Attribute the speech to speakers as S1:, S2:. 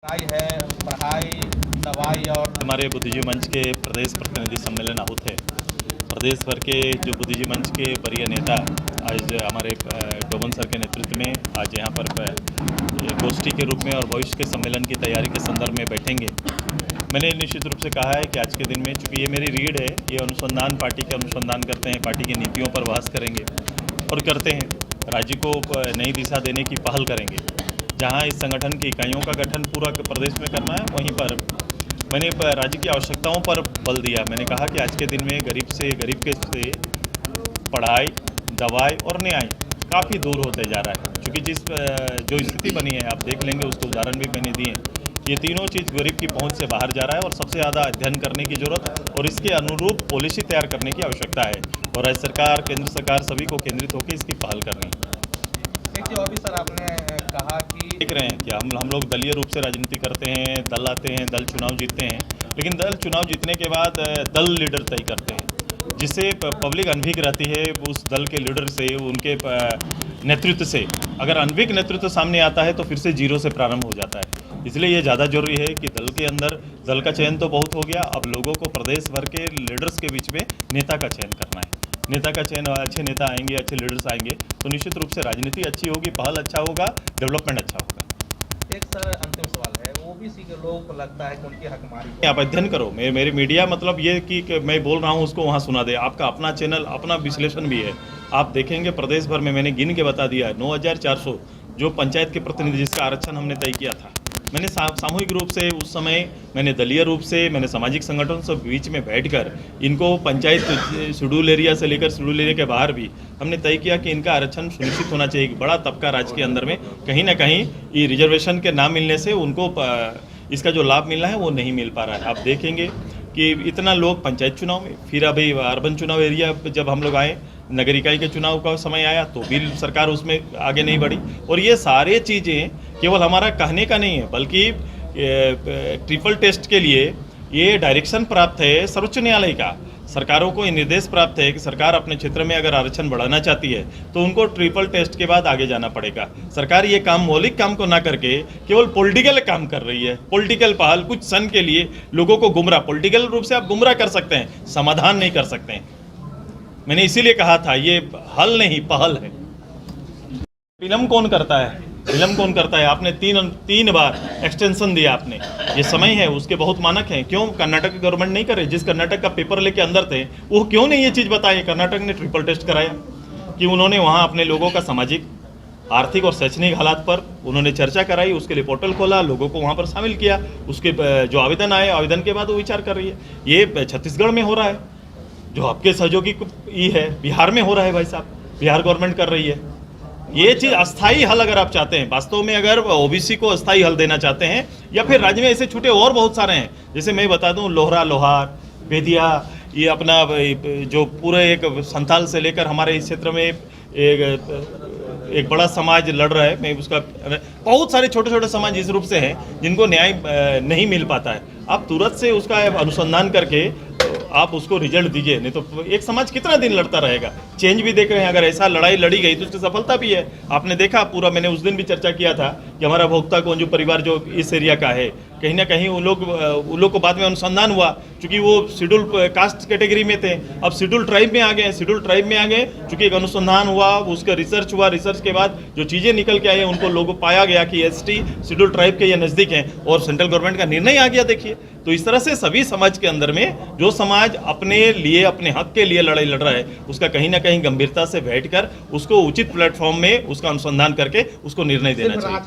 S1: है पढ़ाई, दवाई और
S2: हमारे बुद्धिजीवी मंच के प्रदेश प्रतिनिधि सम्मेलन आहूत है। प्रदेश भर के जो बुद्धिजीवी मंच के वरीय नेता आज हमारे डोमन सर के नेतृत्व में आज यहाँ पर गोष्ठी के रूप में और भविष्य के सम्मेलन की तैयारी के संदर्भ में बैठेंगे। मैंने निश्चित रूप से कहा है कि आज के दिन में, चूँकि ये मेरी रीढ़ है, ये अनुसंधान पार्टी के अनुसंधान करते हैं, पार्टी की नीतियों पर बहस करेंगे और करते हैं, राज्य को नई दिशा देने की पहल करेंगे। जहाँ इस संगठन की इकाइयों का गठन पूरा प्रदेश में करना है, वहीं पर मैंने राज्य की आवश्यकताओं पर बल दिया। मैंने कहा कि आज के दिन में गरीब से पढ़ाई, दवाई और न्याय काफ़ी दूर होते जा रहा है। क्योंकि जो स्थिति बनी है, आप देख लेंगे, उसके उदाहरण भी मैंने दिए। ये तीनों चीज़ गरीब की पहुंच से बाहर जा रहा है और सबसे ज़्यादा अध्ययन करने की जरूरत और इसके अनुरूप पॉलिसी तैयार करने की आवश्यकता है। और राज्य सरकार, केंद्र सरकार सभी को केंद्रित होकर इसकी पहल करनी है।
S1: देखिए, और भी सर आपने कहा कि
S2: देख रहे हैं कि हम लोग दलीय रूप से राजनीति करते हैं, दल आते हैं, दल चुनाव जीतते हैं, लेकिन दल चुनाव जीतने के बाद दल लीडर तय करते हैं, जिससे पब्लिक अनभिज्ञ रहती है उस दल के लीडर से, उनके नेतृत्व से। अगर अनभिज्ञ नेतृत्व सामने आता है तो फिर से जीरो से प्रारंभ हो जाता है। इसलिए ये ज़्यादा जरूरी है कि दल के अंदर, दल का चयन तो बहुत हो गया, अब लोगों को प्रदेश भर के लीडर्स के बीच में नेता का चयन करना है। नेता का चयन, अच्छे नेता आएंगे, अच्छे लीडर्स आएंगे तो निश्चित रूप से राजनीति अच्छी होगी, पहल अच्छा होगा, डेवलपमेंट अच्छा होगा।
S1: एक सर अंतिम सवाल है, ओबीसी के लोगों को लगता है कि उनकी हकमारी।
S2: आप अध्ययन करो, मेरे मीडिया मतलब ये कि मैं बोल रहा हूँ उसको वहाँ सुना दे। आपका अपना चैनल, अपना विश्लेषण भी है। आप देखेंगे प्रदेश भर में मैंने गिन के बता दिया है 9400 जो पंचायत के प्रतिनिधि जिसका आरक्षण हमने तय किया था। मैंने सामूहिक रूप से उस समय, मैंने दलीय रूप से, मैंने सामाजिक संगठनों से बीच में बैठकर इनको पंचायत शेड्यूल एरिया से लेकर शेड्यूल एरिया के बाहर भी हमने तय किया कि इनका आरक्षण सुनिश्चित होना चाहिए। बड़ा तबका राज्य के अंदर में कहीं ना कहीं ये रिजर्वेशन के ना मिलने से उनको इसका जो लाभ मिलना है वो नहीं मिल पा रहा है। आप देखेंगे कि इतना लोग पंचायत चुनाव में, फिर अभी अर्बन चुनाव एरिया जब हम लोग आए, नगर इकाई के चुनाव का समय आया तो भी सरकार उसमें आगे नहीं बढ़ी। और ये सारे चीज़ें केवल हमारा कहने का नहीं है, बल्कि ट्रिपल टेस्ट के लिए ये डायरेक्शन प्राप्त है सर्वोच्च न्यायालय का। सरकारों को ये निर्देश प्राप्त है कि सरकार अपने क्षेत्र में अगर आरक्षण बढ़ाना चाहती है तो उनको ट्रिपल टेस्ट के बाद आगे जाना पड़ेगा। सरकार ये काम, मौलिक काम को ना करके केवल पॉलिटिकल काम कर रही है। पॉलिटिकल पहल, कुछ क्षण के लिए लोगों को गुमराह, पॉलिटिकल रूप से आप गुमराह कर सकते हैं, समाधान नहीं कर सकते हैं। मैंने इसीलिए कहा था ये हल नहीं, पहल है। विलम्ब कौन करता है? विलम्ब कौन करता है? आपने तीन बार एक्सटेंशन दिया आपने, ये समय है, उसके बहुत मानक हैं। क्यों कर्नाटक की गवर्नमेंट नहीं करे? जिस कर्नाटक का पेपर लेके अंदर थे वो क्यों नहीं ये चीज़ बताई? कर्नाटक ने ट्रिपल टेस्ट कराया कि उन्होंने वहाँ अपने लोगों का सामाजिक, आर्थिक और शैक्षणिक हालात पर उन्होंने चर्चा कराई, उसके लिए पोर्टल खोला, लोगों को वहाँ पर शामिल किया, उसके जो आवेदन आए, आवेदन के बाद वो विचार कर रही है। ये छत्तीसगढ़ में हो रहा है, जो आपके सहयोगी ये है, बिहार में हो रहा है भाई साहब, बिहार गवर्नमेंट कर रही है। ये चीज़ अस्थाई हल अगर आप चाहते हैं, वास्तव में अगर ओबीसी को अस्थाई हल देना चाहते हैं, या फिर राज्य में ऐसे छूटे और बहुत सारे हैं, जैसे मैं बता दूं, लोहरा, लोहार, बेदिया, ये अपना जो पूरे एक संथाल से लेकर हमारे इस क्षेत्र में एक बड़ा समाज लड़ रहा है, मैं उसका, बहुत सारे छोटे छोटे समाज इस रूप से हैं जिनको न्याय नहीं मिल पाता है। आप तुरंत से उसका अनुसंधान करके आप उसको रिजल्ट दीजिए, नहीं तो एक समाज कितना दिन लड़ता रहेगा। चेंज भी देख रहे हैं, अगर ऐसा लड़ाई लड़ी गई तो उसकी सफलता भी है। आपने देखा पूरा, मैंने उस दिन भी चर्चा किया था कि हमारा भोक्ता कौन जो परिवार जो इस एरिया का है, कहीं ना कहीं उन लोग को बाद में अनुसंधान हुआ, क्योंकि वो शेड्यूल कास्ट कैटेगरी में थे, अब शेड्यूल ट्राइब में आ गए। शेड्यूल ट्राइब में आ गए क्योंकि एक अनुसंधान हुआ, उसका रिसर्च हुआ, रिसर्च के बाद जो चीज़ें निकल के आई उनको लोगों पाया गया कि एसटी शेड्यूल ट्राइब के ये नज़दीक हैं और सेंट्रल गवर्नमेंट का निर्णय आ गया। देखिए, तो इस तरह से सभी समाज के अंदर में जो समाज अपने लिए, अपने हक के लिए लड़ाई लड़ रहा है, उसका कहीं ना कहीं गंभीरता से बैठकर उसको उचित प्लेटफॉर्म में उसका अनुसंधान करके उसको निर्णय देना चाहिए।